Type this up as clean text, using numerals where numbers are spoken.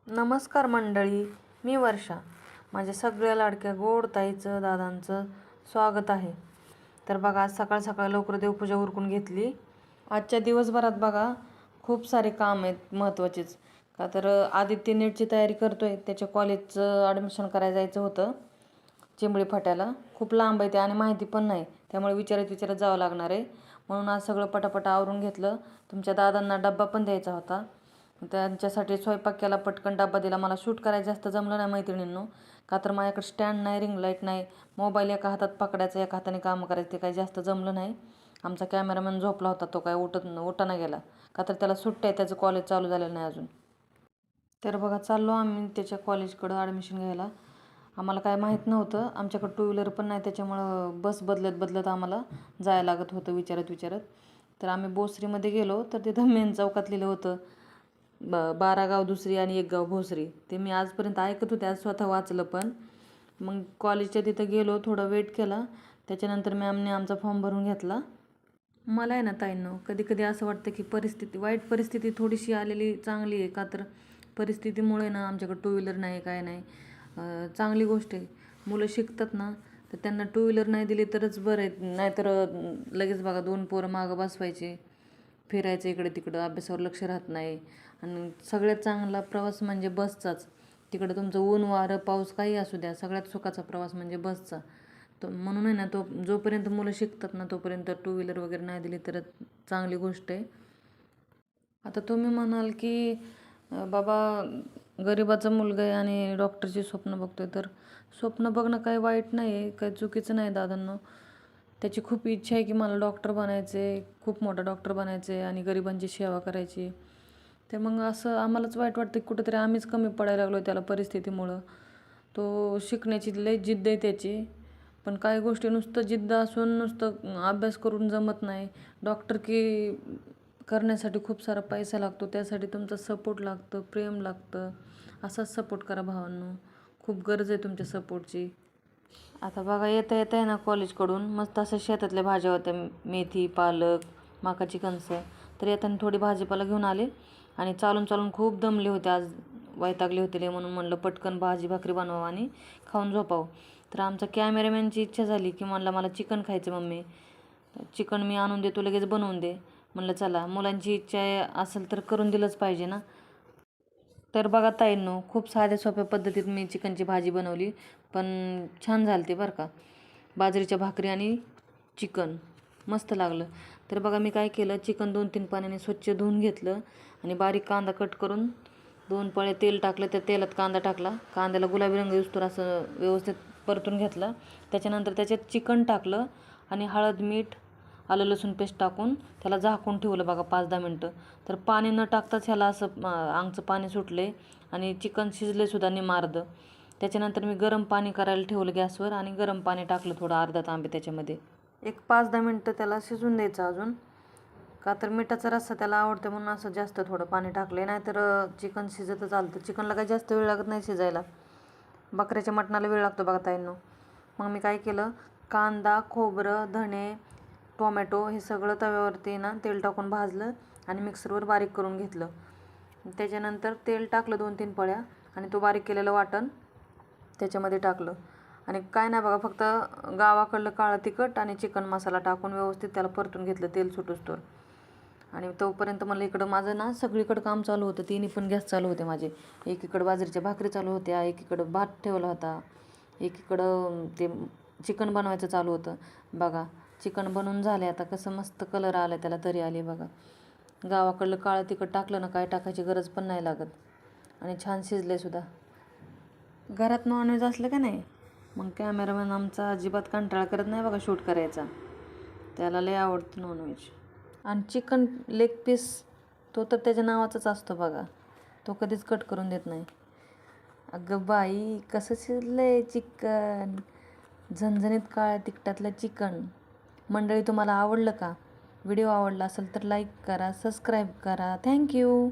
नमस्कार मंडळी, मी वर्षा. माझ्या सगळ्या लाडक्या गोड ताईचं दादांचं स्वागत आहे. तर बघा, आज सकाळ सकाळ लवकर देवपूजा उरकून घेतली. आजच्या दिवसभरात बघा खूप सारे काम आहेत महत्त्वाचेच. का तर आदित्य नीटची तयारी करतोय. त्याच्या कॉलेजचं ॲडमिशन करायला जायचं होतं चिंबळी फाट्याला. खूप लांब आहे ते आणि माहिती पण नाही, त्यामुळे विचारत जावं लागणार आहे. म्हणून आज सगळं पटापट आवरून घेतलं. तुमच्या दादांना डब्बा पण द्यायचा होता, त्यांच्यासाठी स्वयंपाक केला, पटकन डब्बा दिला. मला शूट करायचं जास्त जमलं नाही मैत्रिणींनो, का तर माझ्याकडे स्टँड नाही, रिंग लाईट नाही, मोबाईल एका हातात पकडायचं, एका हाताने कामं करायचं, ते काही जास्त जमलं नाही. आमचा कॅमेरामॅन झोपला होता, तो काय उठाना गेला, का तर त्याला सुट्ट्या आहे, त्याचं कॉलेज चालू झालेलं नाही अजून. तर बघा, चाललो आम्ही त्याच्या कॉलेजकडं ॲडमिशन घ्यायला. आम्हाला काय माहीत नव्हतं, आमच्याकडं टू व्हीलर पण नाही, त्याच्यामुळं बस बदलत आम्हाला जायला लागत होतं विचारत. तर आम्ही बोसरीमध्ये गेलो, तर तिथं मेन चौकात लिहिलं होतं 12 गाव दुसरी आणि 1 गाव भोसरी. ते मी आजपर्यंत ऐकत होते, आज स्वतः वाचलं पण. मग कॉलेजच्या तिथं गेलो, थोडा वेट केला, त्याच्यानंतर मॅमने आमचा फॉर्म भरून घेतला. मला आहे ना ताईंनो, कधी असं वाटतं की वाईट परिस्थिती थोडीशी आलेली चांगली आहे. का तर परिस्थितीमुळे ना आमच्याकडे टू व्हीलर नाही, काय नाही. चांगली गोष्ट आहे. मुलं शिकतात ना, तर त्यांना टू व्हीलर नाही दिली तरच बरं आहे. नाहीतर लगेच बघा 2 पोरं मागं बसवायचे, फिरायचं इकडे तिकडं, अभ्यासावर लक्ष राहत नाही. आणि सगळ्यात चांगला प्रवास म्हणजे बसचाच. तिकडं तुमचं ऊन वारं पाऊस काही असू द्या, सगळ्यात सुखाचा प्रवास म्हणजे बसचा. म्हणून आहे ना, जोपर्यंत मुलं शिकतात ना, तोपर्यंत टू व्हीलर वगैरे नाही दिली तर चांगली गोष्ट आहे. आता तुम्ही म्हणाल की बाबा गरिबाचा मुलगा आहे आणि डॉक्टरची स्वप्न बघतोय, तर स्वप्न बघणं काही वाईट नाही आहे, काही चुकीचं नाही दादांनो. त्याची खूप इच्छा आहे की मला डॉक्टर बनायचं आहे, खूप मोठा डॉक्टर बनायचं आहे आणि गरिबांची सेवा करायची. तर मग असं आम्हालाच वाईट वाटतं की कुठंतरी आम्हीच कमी पडायला लागलो त्याला परिस्थितीमुळं. तो शिकण्याची लई जिद्द आहे त्याची, पण काही गोष्टी नुसतं जिद्द असून नुसतं अभ्यास करून जमत नाही. डॉक्टरकी करण्यासाठी खूप सारा पैसा लागतो, त्यासाठी तुमचा सपोर्ट लागतं, प्रेम लागतं. असाच सपोर्ट करा भावांनो, खूप गरज आहे तुमच्या सपोर्टची. आता बघा, येता आहे ना कॉलेजकडून मस्त असं शेतातल्या भाज्या होत्या, मेथी, पालक, मकाची कणसं. तर येताना थोडी भाजीपाला घेऊन आले आणि चालून खूप दमले होते आज, वैतागले होते म्हणून म्हणलं पटकन भाजी भाकरी बनवावं आणि खाऊन झोपावं. तर आमचा कॅमेरामॅनची इच्छा झाली की मला चिकन खायचं मम्मी, चिकन मी आणून देतो, लगेच बनवून दे. म्हणलं चला, मुलांची इच्छा असेल तर करून दिलंच पाहिजे ना. तर बघा ताईंनो, खूप साध्या सोप्या पद्धतीत मी चिकनची भाजी बनवली, पण छान झाली ती बरं का. बाजरीच्या भाकरी आणि चिकन मस्त लागलं. तर बघा, मी काय केलं, चिकन 2-3 पाण्याने स्वच्छ धुवून घेतलं आणि बारीक कांदा कट करून 2 पळे तेल टाकलं, त्या तेलात कांदा टाकला, कांद्याला गुलाबी रंग येऊस्तोवर असं व्यवस्थित परतून घेतलं. त्याच्यानंतर त्याच्यात चिकन टाकलं आणि हळद, मीठ, आलं लसूण पेस्ट टाकून त्याला झाकून ठेवलं बघा 5-10 मिनटं. तर पाणी न टाकताच ह्याला असं अंगचं पाणी सुटले आणि चिकन शिजले सुद्धा निमार्द. त्याच्यानंतर मी गरम पाणी करायला ठेवलं गॅसवर आणि गरम पाणी टाकलं थोडं, अर्धा तांबे त्याच्यामध्ये. एक 5-10 मिनटं त्याला शिजून द्यायचं अजून, का तर मिठाचा रस्सा त्याला आवडतं म्हणून असं जास्त थोडं पाणी टाकले. नाहीतर चिकन शिजतच आलं. चिकनला काही जास्त वेळ लागत नाही शिजायला, बकऱ्याच्या मटणाला वेळ लागतो बघा ताईंनो. मग मी काय केलं, कांदा, खोबरं, धणे, टोमॅटो हे सगळं तव्यावरती ना तेल टाकून भाजलं आणि मिक्सरवर बारीक करून घेतलं. त्याच्यानंतर तेल टाकलं 2-3 पळ्या आणि तो बारीक केलेलं वाटण त्याच्यामध्ये टाकलं. आणि काय नाही बघा, फक्त गावाकडलं काळं तिखट आणि चिकन मसाला टाकून व्यवस्थित त्याला परतून घेतलं तेल सुटूस्तोवर. आणि तोपर्यंत मला इकडं माझं ना सगळीकडं काम चालू होतं, तिन्ही पण गॅस चालू होते माझे. एकीकडं बाजरीच्या भाकरी चालू होत्या, एकीकडं भात ठेवला होता, एकीकडं ते चिकन बनवायचं चालू होतं. बघा, चिकन बनवून झाले, आता कसं मस्त कलर आला त्याला, तरी आली बघा. गावाकडलं काळं तिखट टाकलं ना, काय टाकायची गरज पण नाही लागत आणि छान शिजले सुद्धा. घरात नॉनव्हेज असलं का नाही, मग कॅमेरामॅन आमचा अजिबात कंटाळा करत नाही बघा शूट करायचा, त्याला लय आवडतं नॉनव्हेज. आणि चिकन लेग पीस तो तर त्याच्या नावाचाच असतो बघा, तो कधीच कट करून देत नाही. अगं बाई, कसं शिजलंय चिकन, झणझणीत काळ्या तिखटातलं चिकन. मंडळी, तुम्हाला आवडलं का? व्हिडिओ आवडला असेल तर लाईक करा, सबस्क्राईब करा. थँक्यू.